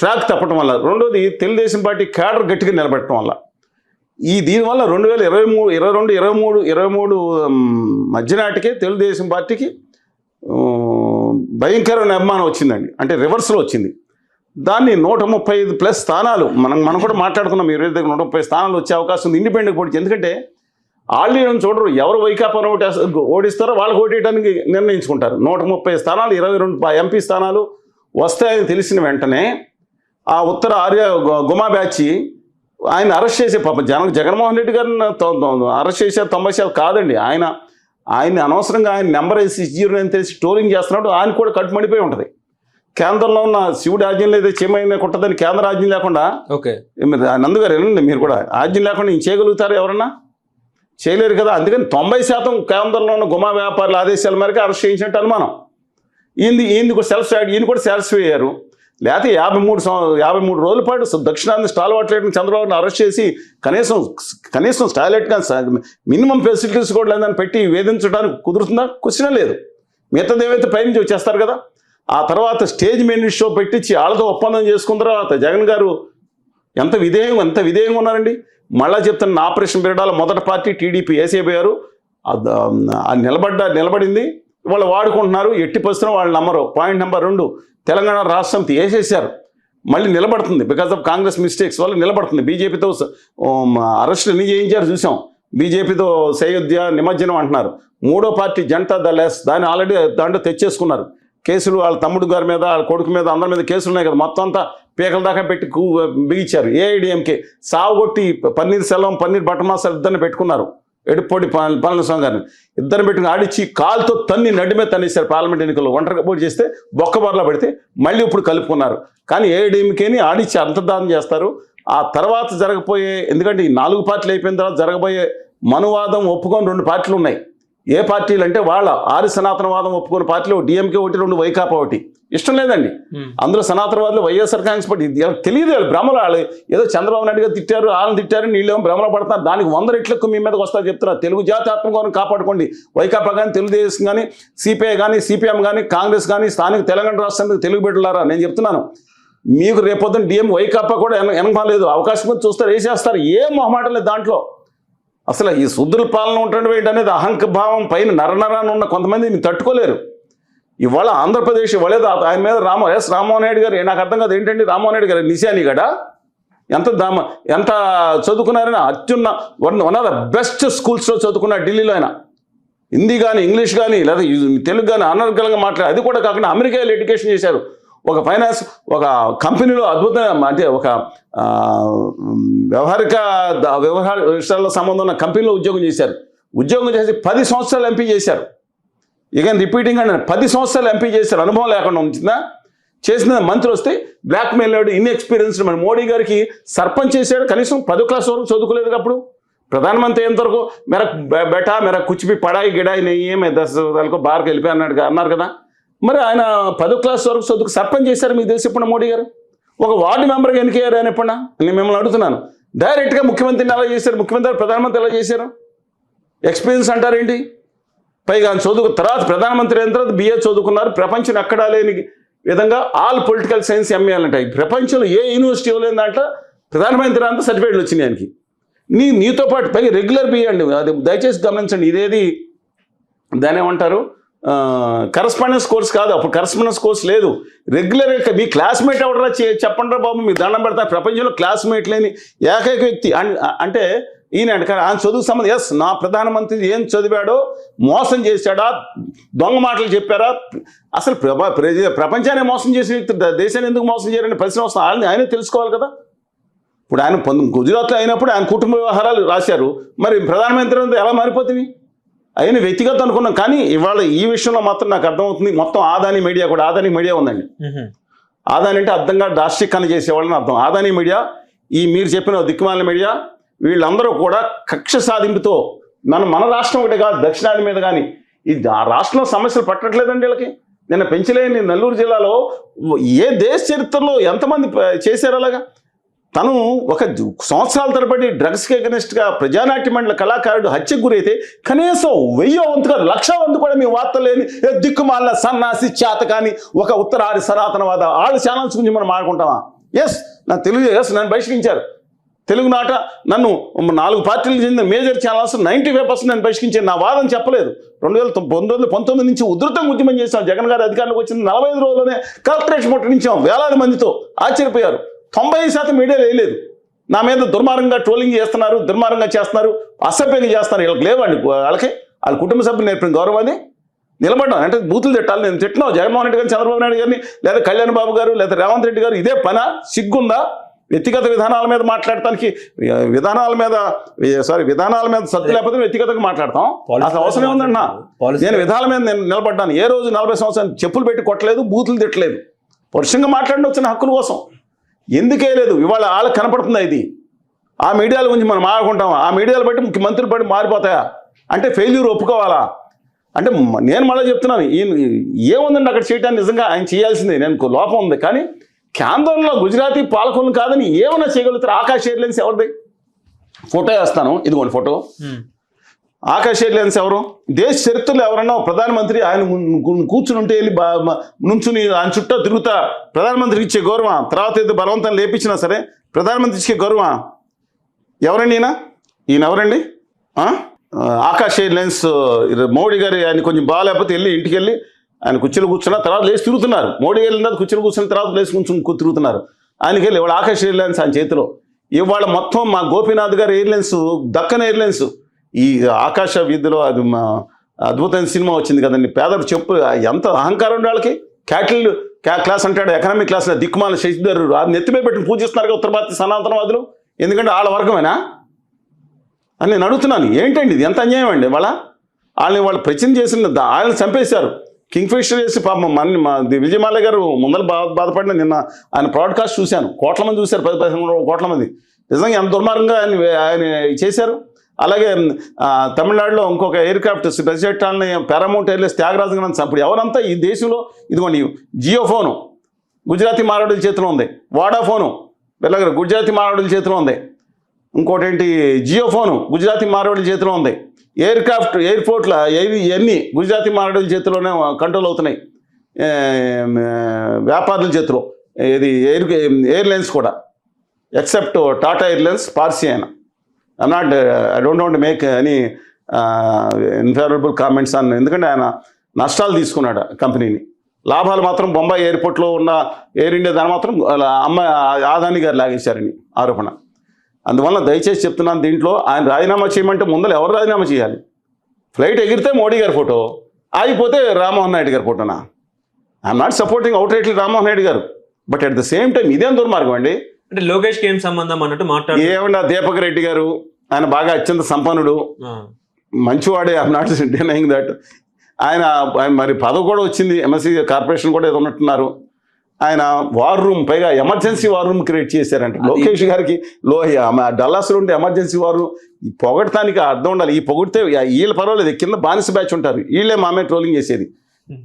ట్రాక్ తప్పటం వల్ల, రెండోది తెలుగుదేశం పార్టీ క్యాడర్ గట్టిగా నిలబెట్టడం వల్ల, దీనివల్ల 2022-23 మధ్య నాటికే తెలుగుదేశం పార్టీకి భయంకరమైన అభిమానం వచ్చిందండి. అంటే రివర్స్లో వచ్చింది. దాన్ని 135+ స్థానాలు మనం కూడా మాట్లాడుకున్నాం. 130 స్థానాలు వచ్చే అవకాశం ఉంది ఇండిపెండెంట్ పోటీ. ఎందుకంటే ఆల్రెడీ చూడరు, ఎవరు వైకాపాను ఓడిస్తారో వాళ్ళకి ఓటేయడానికి నిర్ణయించుకుంటారు. 130 స్థానాలు, 22 ఎంపీ స్థానాలు వస్తాయని తెలిసిన వెంటనే ఆ ఉత్తర ఆర్య గుమా బ్యాచ్ ఆయన అరెస్ట్ చేసే జగన్మోహన్ రెడ్డి గారిని అరెస్ట్ చేశారు. 90% కాదండి, ఆయన అనవసరంగా ఆయన నెంబర్ వేసి ఇచ్చిరని తెలిసి ట్రోలింగ్ చేస్తున్నాడు. ఆయన కూడా కట్టుమడిపోయి ఉంటుంది. కేంద్రంలో ఉన్న శివుడు ఆజ్ఞలు అయితే చేయమైనా కొట్టదని కేంద్ర ఆజ్ఞ లేకుండా, నందుగారు వెళ్ళండి, మీరు కూడా ఆజ్ఞ లేకుండా ఇంక చేయగలుగుతారు? ఎవరన్నా చేయలేరు కదా. అందుకని 90% కేంద్రంలో ఉన్న గుమా వ్యాపారుల ఆదేశాల మేరకు అరెస్ట్ చేయించినట్టు అనుమానం. ఈయన కూడా సాటిస్ఫై అయ్యారు. లేకపోతే 53 రోజుల పాటు దక్షిణాది స్టాల్వాట్ చంద్రబాబుని అరెస్ట్ చేసి కనీసం స్టాయిలెట్గా మినిమం ఫెసిలిటీస్ కూడా లేదని పెట్టి వేధించడానికి కుదురుతుందా? క్వశ్చన్ లేదు. మిగతాది ఏవైతే పైనుంచి వచ్చేస్తారు కదా. ఆ తర్వాత స్టేజ్ మెయిన్ షో పెట్టించి వాళ్ళతో ఒప్పందం చేసుకున్న తర్వాత జగన్ గారు ఎంత విధేయంగా ఉన్నారండి. మళ్ళా చెప్తున్న ఆపరేషన్ బిరడాల మొదటి పార్టీ టీడీపీ వేసేపోయారు. నిలబడింది. వాళ్ళు వాడుకుంటున్నారు. ఎట్టి పరిస్థితుల్లో వాళ్ళు నమ్మరు. పాయింట్ నెంబర్ 2, తెలంగాణ రాష్ట్ర సమితి వేసేసారు. మళ్ళీ నిలబడుతుంది. బికాస్ ఆఫ్ కాంగ్రెస్ మిస్టేక్స్ వల్ల నిలబడుతుంది. బీజేపీతో అరెస్టులు ఎన్ని చేయించారు చూసాం. బీజేపీతో సయోధ్య నిమజ్జనం అంటున్నారు. మూడో పార్టీ జనతా దళ్ దాన్ని ఆల్రెడీ దాంట్లో తెచ్చేసుకున్నారు. కేసులు వాళ్ళ తమ్ముడు గారి మీద, వాళ్ళ కొడుకు మీద, అందరి మీద కేసులు ఉన్నాయి కదా. మొత్తం అంతా పీకల దాకా పెట్టి బిగించారు. ఏఐడిఎంకే సాగుగొట్టి పన్నీర్ సెల్వం, పన్నీర్ బటర్ మసాలా ఇద్దరిని పెట్టుకున్నారు. ఎడుపొడి పళనిస్వామి గారిని ఇద్దరిని పెట్టుకుని ఆడిచ్చి కాలుతో నడ్డి మీద తన్నేశారు. పార్లమెంట్ ఎన్నికల్లో ఒంటరిగా పోటీ చేస్తే బొక్కబొరలా పెడితే మళ్ళీ ఇప్పుడు కలుపుకున్నారు. కానీ ఏఐడిఎంకేని ఆడిచ్చి అంతర్ధానం చేస్తారు. ఆ తర్వాత జరగబోయే, ఎందుకంటే ఈ 4 పార్టీలు అయిపోయిన తర్వాత జరగబోయే మనువాదం ఒప్పుకొని 2 పార్టీలు ఉన్నాయి. ఏ పార్టీలు అంటే వాళ్ళ ఆర్య సనాతనవాదం ఒప్పుకున్న పార్టీలు డిఎంకే ఒకటి, 2 వైకాపా ఒకటి. ఇష్టం లేదండి అందులో సనాతనవాదులు. వైఎస్ఆర్ కాంగ్రెస్ పార్టీ తెలియదు. వాళ్ళు భ్రమలు, వాళ్ళు ఏదో చంద్రబాబు నాయుడు గారు తిట్టారు, వాళ్ళని తిట్టారు, నీళ్ళేమో భ్రమలో పడుతున్నారు. దానికి 100 రెట్లకు మీ మీదకి వస్తారు చెప్తున్నారు. తెలుగు జాతి ఆత్మగౌరవం కాపాడుకోండి. వైకాపా కానీ, తెలుగుదేశం కానీ, సిపిఐ కానీ, సిపిఎం కానీ, కాంగ్రెస్ కానీ, స్థానిక తెలంగాణ రాష్ట్రానికి తెలుగు బిడ్డలారా నేను చెప్తున్నాను. మీకు రేపొద్దున డిఎం వైకాపా కూడా వెనకలేదు. అవకాశం చూస్తారు, వేసేస్తారు. ఏం మొహమాటం లేదు దాంట్లో. అసలు ఈ శూద్రుల పాలన ఉండడం ఏంటనేది అహంకభావం పైన నరనరాన్ని ఉన్న కొంతమంది మీరు తట్టుకోలేరు. ఇవాళ ఆంధ్రప్రదేశ్ ఇవ్వలేదు ఆయన మీద రామ్మోహన్ నాయుడు గారు. నాకు అర్థం కాదు ఏంటండి రామ్మోహన్ నాయుడు గారు నిశాని గడ ఎంత చదువుకున్నారని వన్ ఆఫ్ ద బెస్ట్ స్కూల్స్లో చదువుకున్నారు ఢిల్లీలో. ఆయన హిందీ కానీ, ఇంగ్లీష్ కానీ, లేదా తెలుగు కానీ అనర్గళంగా మాట్లాడారు. అది కూడా కాకుండా అమెరికాలో ఎడ్యుకేషన్ చేశారు. ఒక కంపెనీలో అద్భుతంగా, అంటే ఒక వ్యవహార విషయాల్లో సంబంధం ఉన్న కంపెనీలో ఉద్యోగం చేశారు. ఉద్యోగం చేసి 10 సంవత్సరాలు ఎంపీ చేశారు. ఇక రిపీటింగ్ అంటే 10 సంవత్సరాలు ఎంపీ చేశారు. అనుభవం లేకుండా ఉంటుందా? చేసిన మంత్రి వస్తే బ్లాక్మెయిల్ అయ్యాడు, ఇన్ఎక్స్పీరియన్స్డ్. మన మోడీ గారికి సర్పంచ్ చేశాడు, కనీసం 10వ క్లాస్ వరకు చదువుకోలేదు. అప్పుడు ప్రధానమంత్రి ఎంతవరకు మెర కుచిపి పడాయి గిడాయి నెయ్యేమే 10 సార్లకు బార్కి వెళ్ళిపోయి అన్నారు కదా. మరి ఆయన 10వ క్లాస్ వరకు చదువుకు సర్పంచ్ చేశారు. మీకు తెలిసి ఇప్పుడు మోడీ గారు ఒక వార్డు మెంబర్గా ఎన్నికయ్యారు ఆయన ఎప్పుడన్నా? నేను మిమ్మల్ని అడుగుతున్నాను. డైరెక్ట్గా ముఖ్యమంత్రిని ఎలా చేశారు? ముఖ్యమంత్రి ప్రధానమంత్రి ఎలా చేశారు? ఎక్స్పీరియన్స్ అంటారేంటి? పైగా తర్వాత ప్రధానమంత్రి అయిన తర్వాత బిఏ చదువుకున్నారు. ప్రపంచం ఎక్కడా లేని విధంగా ఆల్ పొలిటికల్ సైన్స్ ఎంఏ అంటాయి. ప్రపంచంలో ఏ యూనివర్సిటీ ఇవ్వలేని దాంట్లో ప్రధానమంత్రి అంతా సర్టిఫికేట్లు వచ్చినాయి ఆయనకి. నీతో పాటు పైగా రెగ్యులర్ బిఏ అండి. అది దయచేసి గమనించండి. ఇదేది దాని ఏమంటారు, కరస్పాండెన్స్ కోర్స్ కాదు. అప్పుడు కరస్పాండెన్స్ కోర్స్ లేదు. రెగ్యులర్గా మీ క్లాస్మేట్ ఎవడరా చెప్పండి రా బాబు, మీకు దండం పెడతారు. ప్రపంచంలో క్లాస్మేట్ లేని ఏకైక వ్యక్తి అంటే ఈయన. ఆయన చదువుకు సంబంధం నా ప్రధానమంత్రి ఏం చదివాడో, మోసం చేశాడా, దొంగ మాటలు చెప్పారా, అసలు ప్రపంచాన్ని మోసం చేసిన వ్యక్తి దేశాన్ని ఎందుకు మోసం చేయాలని ప్రశ్న వస్తుంది. ఆయనే తెలుసుకోవాలి కదా. ఇప్పుడు ఆయన గుజరాత్లో అయినప్పుడు ఆయన కుటుంబ వ్యవహారాలు రాశారు, మరి ప్రధానమంత్రి అంతా ఎలా మారిపోతుంది? అయిన వ్యక్తిగతం అనుకున్నాం. కానీ ఇవాళ ఈ విషయంలో మాత్రం నాకు అర్థమవుతుంది, మొత్తం ఆదాని మీడియా కూడా, ఆదాని మీడియా ఉందండి. ఆదాని అంటే అర్థంగా దార్శికరణ చేసేవాళ్ళని అర్థం. ఆదాని మీడియా, ఈ మీరు చెప్పిన దిక్కుమాలిన మీడియా, వీళ్ళందరూ కూడా కక్ష సాధింపుతో మన రాష్ట్రం ఒకటి కాదు, దక్షిణాది మీద కానీ ఆ రాష్ట్రంలో సమస్యలు పట్టట్లేదండి వీళ్ళకి. నిన్న పెంచలేని నెల్లూరు జిల్లాలో ఏ దేశ చరిత్రలో ఎంతమంది చేశారు అలాగా? తను ఒక సంవత్సరాల తరబడి డ్రగ్స్కి అగెనిస్ట్గా ప్రజానాట్య మండలి కళాకారుడు హత్యకు గురైతే కనీసం 1000 వంతు కాదు 1,00,000 వంతు కూడా మీ వార్తలు లేని దిక్కుమాలిన సన్నాసి చేత కానీ ఒక ఉత్తరాది సనాతనవాద వాళ్ళ ఛానల్స్ గురించి మనం ఆడుకుంటామా? ఎస్, నా తెలుగు నన్ను బహిష్కరించారు. తెలుగునాట నన్ను 4 పార్టీలకు చెందిన మేజర్ ఛానల్స్ 95% నన్ను బహిష్కరించారు. నా వాదన చెప్పలేదు. 2019 నుంచి ఉధృతంగా ఉద్యమం చేశాం. జగన్ గారి అధికారంలోకి వచ్చిన 45 రోజుల్లోనే కలెక్టరేట్ ముట్టడించాం వేలాది మందితో. ఆశ్చర్యపోయారు. 90% మీడియాలో వేయలేదు. నా మీద దుర్మార్గంగా ట్రోలింగ్ చేస్తున్నారు, దుర్మార్గంగా చేస్తున్నారు, అసభ్యంగా చేస్తున్నారు. వీళ్ళకి లేవండి, వాళ్ళ కుటుంబ సభ్యులు నేర్పిన గౌరవాన్ని నిలబడ్డాం. అంటే బూతులు తిట్టాలి, నేను తిట్టినా జగన్మోహన్ రెడ్డి గారిని, చంద్రబాబు నాయుడు గారిని, లేదా కళ్యాణ్ బాబు గారు, లేదా రేవంత్ రెడ్డి గారు, ఇదే పనా? సిగ్గుందా? వ్యక్తిగత విధానాల మీద మాట్లాడటానికి, విధానాల మీద సత్తు లేకపోతే వ్యక్తిగతంగా మాట్లాడతాం. అసలు అవసరం ఉందన్నా. నేను విధానాల మీద నేను నిలబడ్డాను. ఏ రోజు 40 సంవత్సరాలు చెప్పులు పెట్టి కొట్టలేదు, బూతులు తిట్టలేదు. పరుషంగా మాట్లాడిన వచ్చిన హక్కుల కోసం ఎందుకే లేదు. ఇవాళ వాళ్ళకి కనపడుతుందా ఇది? ఆ మీడియాల గురించి మనం ఆడుకుంటామా? ఆ మీడియాలు బట్టి ముఖ్యమంత్రులు బట్టి మారిపోతాయా? అంటే ఫెయిల్యూర్ ఒప్పుకోవాలా? అంటే నేను మళ్ళీ చెప్తున్నాను, ఏముందండి అక్కడ చేయడానికి? నిజంగా ఆయన చేయాల్సిందే, నేను లోపం ఉంది. కానీ కేంద్రంలో గుజరాతీ పాలకులను కాదని ఏమైనా చేయగలుగుతారు? ఆకాశ్ ఎయిర్లైన్స్ ఎవరిది? ఫోటో వేస్తాను, ఇదిగోండి ఫోటో. ఆకాశ్ ఎయిర్లైన్స్ ఎవరు? దేశ చరిత్రలో ఎవరన్నా ప్రధానమంత్రి ఆయన కూర్చుని ఉంటే వెళ్ళి నుంచుని ఆయన చుట్టూ తిరుగుతా ప్రధానమంత్రికి ఇచ్చే గౌరవం, తర్వాత ఏదో బలవంతం లేపించినా సరే ప్రధానమంత్రి ఇచ్చే గౌరవం ఎవరండి? ఈయన ఎవరండి? ఆకాశ్ ఎయిర్లైన్స్ మోడీ గారు ఆయన కొంచెం బాగాలేకపోతే వెళ్ళి ఇంటికి వెళ్ళి ఆయన కుర్చీలో కూర్చున్న తర్వాత లేచి తిరుగుతున్నారు. మోడీ వెళ్ళిన తర్వాత కుర్చీలో కూర్చున్న తర్వాత లేచి కొంచెం తిరుగుతున్నారు. ఆయనకి వెళ్ళి ఇవాళ ఆకాశ్ ఎయిర్లైన్స్ ఆయన చేతిలో. ఇవాళ మొత్తం మా గోపీనాథ్ గారి ఎయిర్లైన్స్, దక్కన్ ఎయిర్లైన్స్, ఈ ఆకాశ వీధిలో అది మా అద్భుతమైన సినిమా వచ్చింది కదండి. పేదలు చెప్పు ఎంత అహంకారం ఉండే వాళ్ళకి. క్లాస్ అంటాడు, ఎకనామిక్ క్లాస్లో దిక్కుమాల శశిధర్ అది నెత్తిమే పెట్టి పూజిస్తున్నారు ఉత్తర భారతీయ సనాతనవాదులు. ఎందుకంటే వాళ్ళ వర్గమేనా అని నేను అడుగుతున్నాను. ఏంటండి ఇది? ఎంత అన్యాయం అండి. వాళ్ళు ప్రచన చేసిన వాళ్ళని చంపేశారు. కింగ్ఫిషర్ చేసి పాపం విజయమాల్య గారు ముందర బాధపడిన నిన్న ఆయన బ్రాడ్కాస్ట్ చూశాను. కోట్ల మంది చూశారు, 10-15 కోట్ల మంది. నిజంగా ఎంత దుర్మార్గంగా ఆయన చేశారు. అలాగే తమిళనాడులో ఇంకొక ఎయిర్ క్రాఫ్ట్ స్పెసిఫిక్టాలని పారామౌంట్ ఎయిర్లైన్స్ త్యాగరాజు గారు చంపడు. ఎవరంతా ఈ దేశంలో ఇదిగోండి జియో ఫోను గుజరాతీ మారవాడుల చేతిలో ఉంది, వాడాఫోను వెళ్ళగర గుజరాతీ మారవాడుల చేతిలో ఉంది, ఇంకోటి ఏంటి జియో ఫోను గుజరాతీ మారవాడుల చేతిలో ఉంది, ఎయిర్ క్రాఫ్ట్ ఎయిర్పోర్ట్ల ఇవన్నీ గుజరాతీ మారవాడుల చేతిలోనే కంట్రోల్ అవుతున్నాయి, వ్యాపారుల చేతిలో. ఇది ఎయిర్లైన్స్ కూడా ఎక్సెప్ట్ టాటా ఎయిర్లైన్స్ పార్సీ అయినా. I don't want make any unfavourable comments అన్న, ఎందుకంటే ఆయన నష్టాలు తీసుకున్నాడు కంపెనీని. లాభాలు మాత్రం బొంబాయి ఎయిర్పోర్ట్లో ఉన్న ఎయిర్ ఇండియా దాని మాత్రం ఆదాని గారు లాగేశారని ఆరోపణ. అందువల్ల దయచేసి చెప్తున్నాను, దీంట్లో ఆయన రాజీనామా చేయమంటే ముందర ఎవరు రాజీనామా చేయాలి? ఫ్లైట్ ఎగిరితే మోడీ గారి ఫోటో, ఆగిపోతే రామ్మోహన్ నాయుడు గారి ఫోటోనా? I'm not supporting outrightly Rammohan Naidu garu, but at the same time ఇదేం దుర్మార్గం అండి. అంటే లోకేష్కి ఏం సంబంధం అన్నట్టు మాట్లాడు. ఏమన్నా దీపక్ రెడ్డి గారు ఆయన బాగా అత్యంత సంపన్నుడు, మంచివాడే. I'm not denying that. ఆయన మరి పదవి కూడా వచ్చింది, ఎంఎస్సీ కార్పొరేషన్ కూడా ఏదో ఉన్నట్టున్నారు. ఆయన వార్ రూమ్, పైగా ఎమర్జెన్సీ వార్ రూమ్ క్రియేట్ చేశారంట లోకేష్ గారికి. డల్లాస్లో ఉంటే ఎమర్జెన్సీ వార్ రూమ్ పొగడటానికి అర్థం ఉండాలి. ఈ పొగిడితే వీళ్ళు పర్వాలేదు, కింద బానిస బ్యాచ్ ఉంటారు, వీళ్ళే మామే ట్రోలింగ్ చేసేది.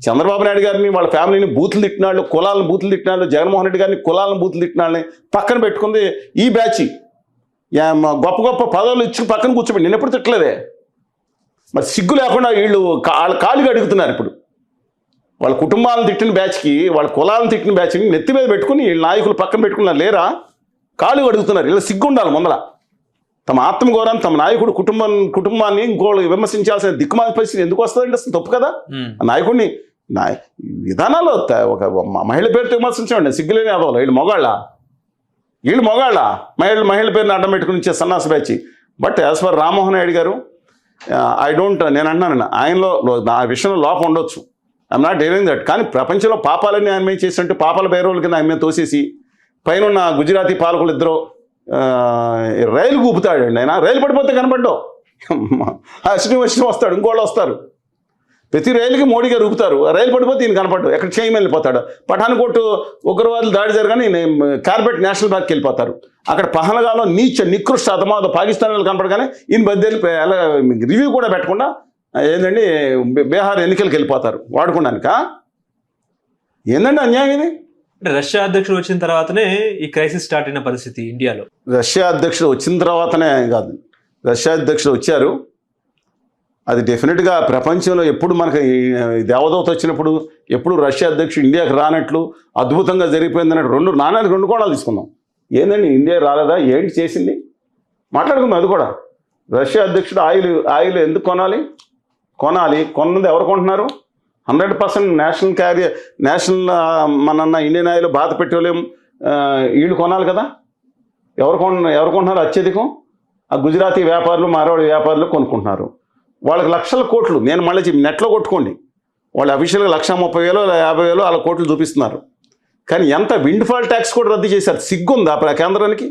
చంద్రబాబు నాయుడు గారిని వాళ్ళ ఫ్యామిలీని బూతులు తిట్టినాళ్ళు, కులాలను బూతులు తిట్టినాళ్ళు, జగన్మోహన్ రెడ్డి గారిని కులాలను బూతులు తిట్టినాళ్ళని పక్కన పెట్టుకుంది ఈ బ్యాచ్. గొప్ప గొప్ప పదవులు ఇచ్చి పక్కన కూర్చోబెట్టి నేను ఎప్పుడు తిట్టలేదే. మరి సిగ్గు లేకుండా వీళ్ళు కాలుగా అడుగుతున్నారు ఇప్పుడు. వాళ్ళ కుటుంబాలను తిట్టిన బ్యాచ్కి, వాళ్ళ కులాలను తిట్టిన బ్యాచ్కి నెత్తి మీద పెట్టుకుని వీళ్ళ నాయకులు పక్కన పెట్టుకున్నారు లేరా? కాలు అడుగుతున్నారు. ఇలా సిగ్గు ఉండాలి ముందర. తమ ఆత్మగౌరవాన్ని, తమ నాయకుడు కుటుంబాన్ని ఇంకోళ్ళు విమర్శించాల్సిన దిక్కుమాల పరిస్థితి ఎందుకు వస్తుందంటే అసలు తప్పు కదా. నాయకుడిని విధానాలు ఒక మహిళ పేరుతో విమర్శించండి, సిగ్గులేని అదవాళ్ళు. వీళ్ళు మొగాళ్ళ మహిళ పేరుని అడ్డం పెట్టుకుని ఇచ్చే సన్నాస batch. But as for Rammohan Naidu garu, నేను అన్నాను ఆయనలో ఆ విషయంలో లోపం ఉండొచ్చు, ఐఎమ్ నాట్ డీలింగ్ దట్. కానీ ప్రపంచంలో పాపాలన్నీ ఆయన మీద చేసినట్టు పాపాల బైరోళ్ళ కింద ఆయన మీద తోసేసి పైన గుజరాతీ పాలకులు ఇద్దరు రైలు ఊపుతాడండి ఆయన. రైలు పడిపోతే కనపడ్డావు, అశ్విని వస్తాడు, ఇంకోళ్ళు వస్తారు. ప్రతి రైలుకి మోడీ గారు ఊపుతారు, రైలు పడిపోతే ఈయన కనపడ్డావు, ఎక్కడ చేయమని వెళ్ళిపోతాడు. పఠాన్కోట్ ఉగ్రవాదులు దాడి జరగానే కార్బెట్ నేషనల్ పార్క్కి వెళ్ళిపోతారు. అక్కడ పహల్గాంలో నికృష్ట అతమాదో పాకిస్తాన్ వాళ్ళు కనపడగానే ఈయన బద్దెళ్ళి రివ్యూ కూడా పెట్టకుండా ఏంటండి బీహార్ ఎన్నికలకు వెళ్ళిపోతారు వాడుకోవడానిక. ఏందండి అన్యాయం ఇది? అంటే రష్యా అధ్యక్షుడు వచ్చిన తర్వాతనే ఈ క్రైసిస్ స్టార్ట్ అయిన పరిస్థితి ఇండియాలో. రష్యా అధ్యక్షుడు వచ్చిన తర్వాతనే కాదు, రష్యా అధ్యక్షుడు వచ్చారు, అది డెఫినెట్గా ప్రపంచంలో ఎప్పుడు మనకి దేవదూత వచ్చినప్పుడు ఎప్పుడు రష్యా అధ్యక్షుడు ఇండియాకి రానట్లు అద్భుతంగా జరిగిపోయింది అన్నట్టు రెండు కోణాలు తీసుకుందాం. ఏందండి ఇండియా రాలేదా, ఏంటి చేసింది మాట్లాడుకుందాం. అది కూడా రష్యా అధ్యక్షుడు ఆయిల్ ఎందుకు కొనాలి, కొన్నది ఎవరు కొంటున్నారు? 100% నేషనల్ మన ఇండియన్ ఆయిల్, భారత పెట్రోలియం వీళ్ళు కొనాలి కదా. ఎవరు కొంటున్నారు అత్యధికం? ఆ గుజరాతీ వ్యాపారులు, మార్వాడి వ్యాపారులు కొనుక్కుంటున్నారు. వాళ్ళకి లక్షల కోట్లు, నేను మళ్ళీ నెట్లో కొట్టుకోండి, వాళ్ళు అఫీషియల్గా 1,30,000 50,000 అలా కోట్లు చూపిస్తున్నారు. కానీ ఎంత విండ్ఫాల్ ట్యాక్స్ కూడా రద్దు చేశారు. సిగ్గుందా కేంద్రానికి?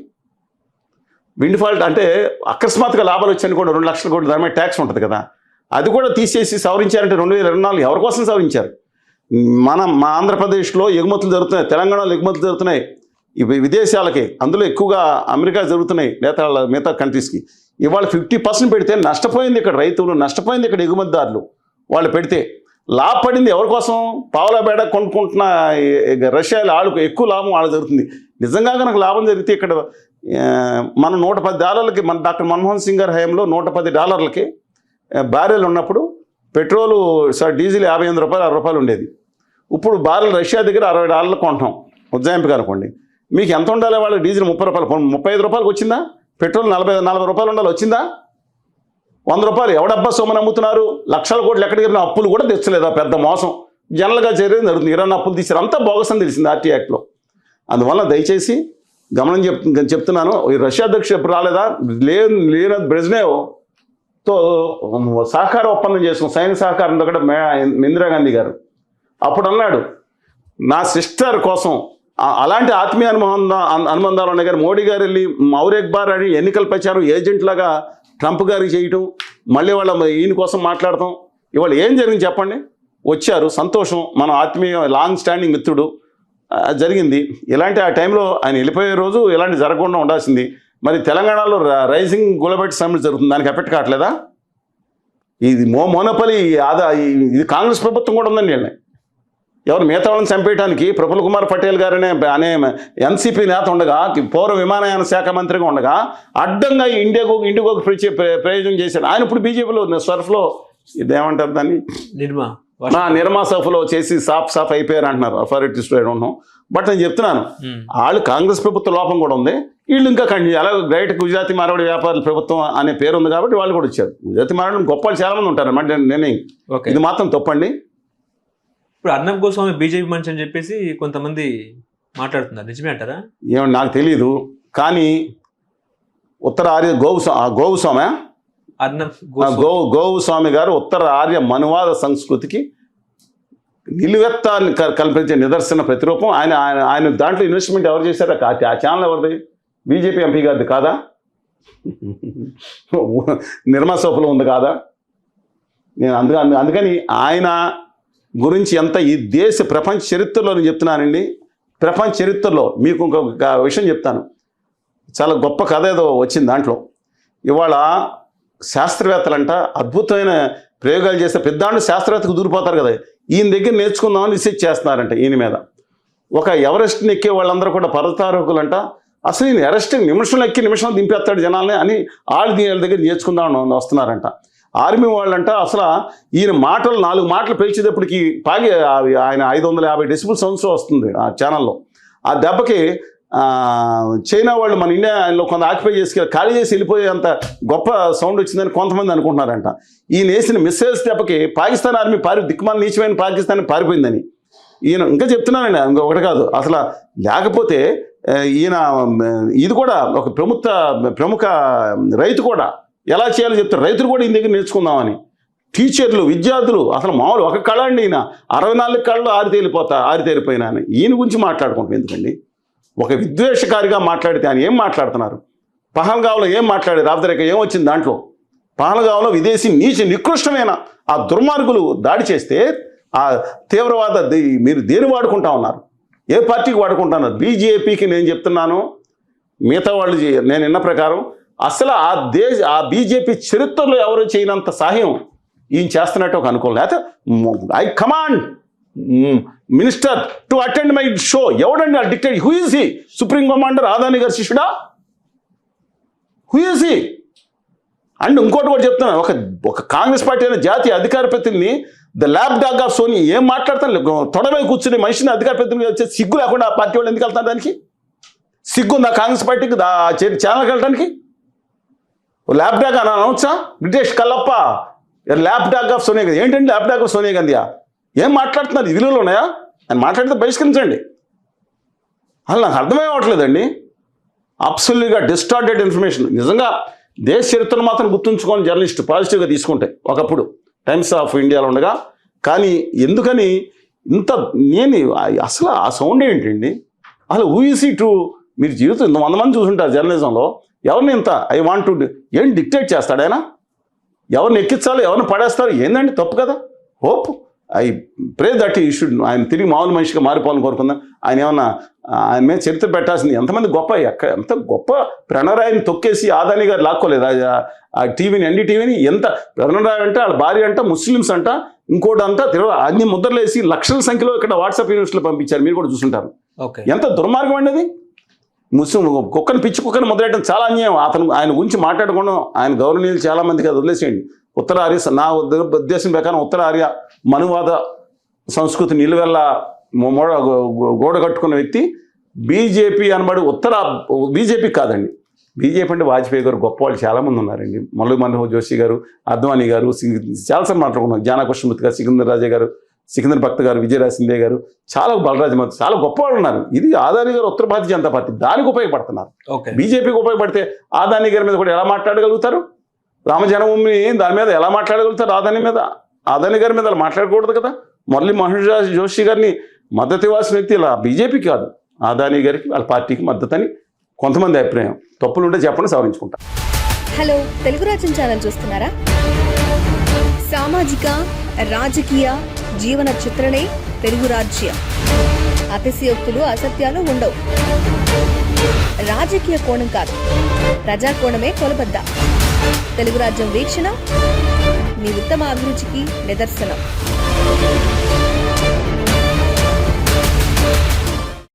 విండ్ఫాల్ అంటే అకస్మాత్తుగా లాభాలు వచ్చాయని కూడా 2 లక్షల కోట్లు దాని మీద ట్యాక్స్ ఉంటుంది కదా, అది కూడా తీసేసి సవరించారంటే 2024 ఎవరి కోసం సవరించారు? మా ఆంధ్రప్రదేశ్లో ఎగుమతులు జరుగుతున్నాయి, తెలంగాణలో ఎగుమతులు జరుగుతున్నాయి విదేశాలకి, అందులో ఎక్కువగా అమెరికా జరుగుతున్నాయి, మిగతా కంట్రీస్కి. ఇవాళ 50% పెడితే నష్టపోయింది ఇక్కడ రైతులు, నష్టపోయింది ఇక్కడ ఎగుమతిదారులు. వాళ్ళు పెడితే లాభపడింది ఎవరి కోసం? పావులా బేడ కొనుక్కుంటున్న రష్యాలో వాళ్ళకు ఎక్కువ లాభం వాళ్ళ జరుగుతుంది. నిజంగా కనుక లాభం జరిగితే ఇక్కడ మనం $110 మన డాక్టర్ మన్మోహన్ సింగ్ గారి హయాంలో $110 బ్యారెల్ ఉన్నప్పుడు పెట్రోలు డీజిల్ $58 $60 ఉండేది. ఇప్పుడు బ్యారెల్ రష్యా దగ్గర $60 కొంటాం ఉజ్జాయింపుగా అనుకోండి. మీకు ఎంత ఉండాలి? వాళ్ళు డీజిల్ $30 $35 వచ్చిందా? పెట్రోల్ $40 ఉండాలి, వచ్చిందా? $100 ఎవడబ్బా సొమ్మని అమ్ముతున్నారు? లక్షల కోట్లు ఎక్కడికి అప్పులు కూడా తెచ్చలేదా? పెద్ద మోసం జనరల్గా జరిగింది జరుగుతుంది. ఇరాన్ అప్పులు తీసారు, అంతా బోగస్ అని తెలిసింది ఆర్టీ యాక్ట్లో. అందువల్ల దయచేసి చెప్తున్నాను, ఈ రష్యా అధ్యక్షుడు ఎప్పుడు రాలేదా? లేనద్ బ్రెజ్నేవ్తో సహకార ఒప్పందం చేసుకున్నాం, సైనిక సహకారంతో కూడా ఇందిరాగాంధీ గారు అప్పుడు అన్నాడు, నా సిస్టర్ కోసం అలాంటి ఆత్మీయ అనుబంధాలు ఉన్నాయి. కానీ మోడీ గారు వెళ్ళి మౌరేక్ బార్ అని ఎన్నికల ప్రచారం ఏజెంట్ లాగా ట్రంప్ గారికి చేయటం, మళ్ళీ ఈయన కోసం మాట్లాడటం, ఇవాళ ఏం జరిగింది చెప్పండి? వచ్చారు, సంతోషం, మన ఆత్మీయ లాంగ్ స్టాండింగ్ మిత్రుడు, జరిగింది. ఇలాంటి ఆ టైంలో ఆయన వెళ్ళిపోయే రోజు ఇలాంటి జరగకుండా ఉండాల్సింది. మరి తెలంగాణలో రైజింగ్ గులబెట్టి సమ్మిట్ జరుగుతుంది, దానికి ఎఫెక్ట్ కావట్లేదా? ఇది మోనోపలి ఇది కాంగ్రెస్ ప్రభుత్వం కూడా ఉందండి. వీళ్ళని ఎవరు మిగతా వాళ్ళని చంపేయడానికి ప్రఫుల్ కుమార్ పటేల్ గారు అనే ఎన్సీపీ నేత ఉండగా, పౌర విమానయాన శాఖ మంత్రిగా ఉండగా అడ్డంగా ఇండిగోకి ప్రయోజనం చేశాడు ఆయన. ఇప్పుడు బీజేపీలో స్వర్ఫ్లో ఇదేమంటారు దాన్ని, నిర్మా సఫ్లో చేసి సాఫ్ అయిపోయారు అంటున్నారు అథారిటీస్. బట్ నేను చెప్తున్నాను, వాళ్ళు కాంగ్రెస్ ప్రభుత్వ లోపం కూడా ఉంది, వీళ్ళు ఇంకా అలాగే గ్రేట్ గుజరాతీ మార్వాడి వ్యాపారుల ప్రభుత్వం అనే పేరు ఉంది కాబట్టి వాళ్ళు కూడా వచ్చారు. గుజరాతీ మార్వాడి గొప్ప చాలా మంది ఉంటారు అంటే నేను ఇది మాత్రం తప్పండి. ఇప్పుడు అర్నబ్ గోస్వామి బీజేపీ మనిషి అని చెప్పేసి కొంతమంది మాట్లాడుతున్నారు, నిజమే అంటారా? ఏమన్నా నాకు తెలియదు, కానీ ఉత్తర ఆర్య గోస్వామి గోస్వామి గారు ఉత్తర ఆర్య మనువాద సంస్కృతికి నిలువెత్తాన్ని కల్పించే నిదర్శన ప్రతిరూపం. ఆయన దాంట్లో ఇన్వెస్ట్మెంట్ ఎవరు చేశారు? ఆ ఛానల్ ఎవరిది? బీజేపీ ఎంపీ గారిది కాదా? నిర్మా సోపులో ఉంది కాదా? నేను అందుకని ఆయన గురించి ఎంత ఈ ప్రపంచ చరిత్రలో నేను చెప్తున్నానండి. ప్రపంచ చరిత్రలో మీకు ఇంకొక విషయం చెప్తాను, చాలా గొప్ప కథ ఏదో వచ్చింది దాంట్లో. ఇవాళ శాస్త్రవేత్తలంట అద్భుతమైన ప్రయోగాలు చేస్తే పెద్దాండు శాస్త్రవేత్తకు దూరిపోతారు కదా, ఈయన దగ్గర నేర్చుకుందామని రీసెర్చ్ చేస్తున్నారంట ఈయన మీద. ఒక ఎవరెస్ట్ని ఎక్కే వాళ్ళందరూ కూడా పర్వతారోహకులంట, అసలు ఈయన ఎవరెస్ట్ నిమిషంలో ఎక్కి నిమిషంలో దింపేస్తాడు జనాల్ని అని వాళ్ళ దగ్గర నేర్చుకుందామని వస్తున్నారంట. ఆర్మీ వాళ్ళంట అసలు ఈయన 4 మాటలు పెంచేటప్పటికి ఆయన 550 డెసిబుల్ సౌండ్స్ వస్తుంది ఆ ఛానల్లో. ఆ దెబ్బకి చైనా వాళ్ళు మన ఇండియాలో కొంత ఆక్యుపై చేసి ఖాళీ చేసి వెళ్ళిపోయే అంత గొప్ప సౌండ్ వచ్చిందని కొంతమంది అనుకుంటున్నారంట. ఈయన వేసిన మిస్సైల్స్ దెబ్బకి పాకిస్తాన్ ఆర్మీ దిక్కుమాల నీచమైన పాకిస్తాన్ పారిపోయిందని ఈయన ఇంకా చెప్తున్నానండి. ఇంకొకటి కాదు అసలు, లేకపోతే ఈయన ఇది కూడా ఒక ప్రముఖ రైతు కూడా ఎలా చేయాలో చెప్తారు. రైతులు కూడా ఈయన దగ్గర నేర్చుకుందామని, టీచర్లు, విద్యార్థులు, అసలు మామూలు ఒక కళ అండి ఈయన. 64 కళలు ఆరితేరిపోయినా ఈయన గురించి మాట్లాడుకుంటాం ఎందుకండి? ఒక విద్వేషకారిగా మాట్లాడితే ఆయన ఏం మాట్లాడుతున్నారు? పహల్గావ్లో ఏం మాట్లాడారు రాబరేఖ ఏం వచ్చింది దాంట్లో? పహల్గావ్లో విదేశీ నికృష్టమైన ఆ దుర్మార్గులు దాడి చేస్తే ఆ తీవ్రవాద మీరు దేని వాడుకుంటా ఉన్నారు? ఏ పార్టీకి వాడుకుంటున్నారు? బీజేపీకి నేను చెప్తున్నాను, మిగతా వాళ్ళు నేను విన్న ప్రకారం అసలు ఆ బీజేపీ చరిత్రలో ఎవరు చేయనంత సహాయం ఈయన చేస్తున్నట్టు ఒక అనుకోలేదు. అయితే I command minister to attend my show. ఎవడండి ఆ dictate? Who is he? Supreme commander Adani garu శిష్యుడా? Who is he? అండ్ ఇంకోటి కూడా చెప్తున్నాను, ఒక కాంగ్రెస్ పార్టీ అయిన జాతీయ అధికార ప్రతినిధిని the lab dog of Soni ఏం మాట్లాడతాను? తొడమై కూర్చుని మనిషిని అధికార ప్రతినిధి వచ్చే సిగ్గు లేకుండా ఆ పార్టీ వాళ్ళు ఎందుకు వెళ్తారు? దానికి సిగ్గు ఉందా కాంగ్రెస్ పార్టీకి ఛానల్కి వెళ్ళడానికి? ల్యాబ్ డాగ్ అని అనవచ్చా? బ్రిటిష్ కల్లప్ప lab dog of Sonia Gandhi. ఏంటండి ల్యాబ్ డాగ్ ఆఫ్ సోనియా గాంధీయా? ఏం మాట్లాడుతున్నారు? విలువలు ఉన్నాయా? ఆయన మాట్లాడితే బహిష్కరించండి. అసలు నాకు అర్థమే అవ్వట్లేదండి. అబ్సల్యూట్గా డిస్టార్టెడ్ ఇన్ఫర్మేషన్. నిజంగా దేశ చరిత్రను మాత్రం గుర్తుంచుకొని జర్నలిస్ట్ పాజిటివ్గా తీసుకుంటే ఒకప్పుడు టైమ్స్ ఆఫ్ ఇండియాలో ఉండగా. కానీ ఎందుకని ఇంత అసలు ఆ సౌండ్ ఏంటండి? అసలు ఊఈసీ టు మీరు జీవితం 100 మంది చూసుంటారు జర్నలిజంలో. ఎవరిని ఇంత ఐ వాంట్ టు ఏం డిక్టేట్ చేస్తాడు ఆయన? ఎవరిని ఎక్కించాలి, ఎవరిని పడేస్తారు? ఏందండి తప్పు కదా? హోప్ ఐ ప్రే దట్ ఈ షుడ్ ఆయన తిరిగి మామూలు మనిషిగా మారిపోవాలని కోరుకుందాం. ఆయన ఏమన్నా ఆయన మీద చరిత్ర పెట్టాల్సింది. ఎంతమంది గొప్ప ఎంత గొప్ప ప్రణరాయిని తొక్కేసి అదానీ గారు లాక్కోలేదు ఆ టీవీని, ఎన్డీటీవీని. ఎంత ప్రణరాయ్ అంటే వాళ్ళ భార్య అంట, ముస్లిమ్స్ అంట, ఇంకోటి అంతా అన్ని ముద్రలు వేసి లక్షల సంఖ్యలో ఇక్కడ వాట్సాప్ యూనివర్సిటీలో పంపించారు. మీరు కూడా చూసుంటారు. ఎంత దుర్మార్గం అండి అది. ముస్లిం పిచ్చి కుక్కని మొదలెట్టడం చాలా అన్యాయం. ఆయన గురించి మాట్లాడకుండా ఆయన గౌరవనీయులు చాలా మందికి అది వదిలేసేయండి. ఉత్తర ఆర్య నా ఉద్దేశం ప్రకారం ఉత్తర ఆర్య మనువాద సంస్కృతి నిలువెల్ల గోడ కట్టుకున్న వ్యక్తి బీజేపీ అనబడి బీజేపీ కాదండి. బీజేపీ అంటే వాజ్పేయి గారు గొప్ప వాళ్ళు చాలామంది ఉన్నారండి. మురళీ మనోహర్ జోషి గారు, అద్వానీ గారు, చాలాసార్లు మాట్లాడుకున్నాం. జ్ఞానకృష్ణమూర్తి గారు, సికిందర్ రాజా గారు, సికిందర్ భక్త్ గారు, విజయరాజ్ సింధే గారు, చాలా బలరాజమతి, చాలా గొప్ప వాళ్ళు ఉన్నారు. ఇది అదానీ గారు ఉత్తర భారతీయ జనతా పార్టీ దానికి ఉపయోగపడుతున్నారు. బీజేపీకి ఉపయోగపడితే అదానీ గారి మీద కూడా ఎలా మాట్లాడగలుగుతారు? రామ జన్మభూమి దాని మీద ఎలా మాట్లాడగలుగుతారు? అదానీ గారి మీద అలా మాట్లాడకూడదు కదా. మురళీ మనోహర్ జోషి గారిని మద్దతు ఇవ్వాల్సిన వ్యక్తి ఇలా బీజేపీ కాదు, అదానీ గారికి వాళ్ళ పార్టీకి మద్దతు అని కొంతమంది అభిప్రాయం. తప్పులుంటే చెప్పండి, సవరించుకుంటా. హలో, తెలుగు రాజ్యం ఛానల్ చూస్తున్నారా? సామాజిక రాజకీయ జీవన చిత్రణే తెలుగు రాజ్యం. అతిశయోక్తులు, అసత్యాలు ఉండవు. రాజకీయ కోణం కాదు, ప్రజా కోణమే కొలబద్ద. తెలుగు రాజ్యం వీక్షణ మీ ఉత్తమ అభిరుచికి నిదర్శనం.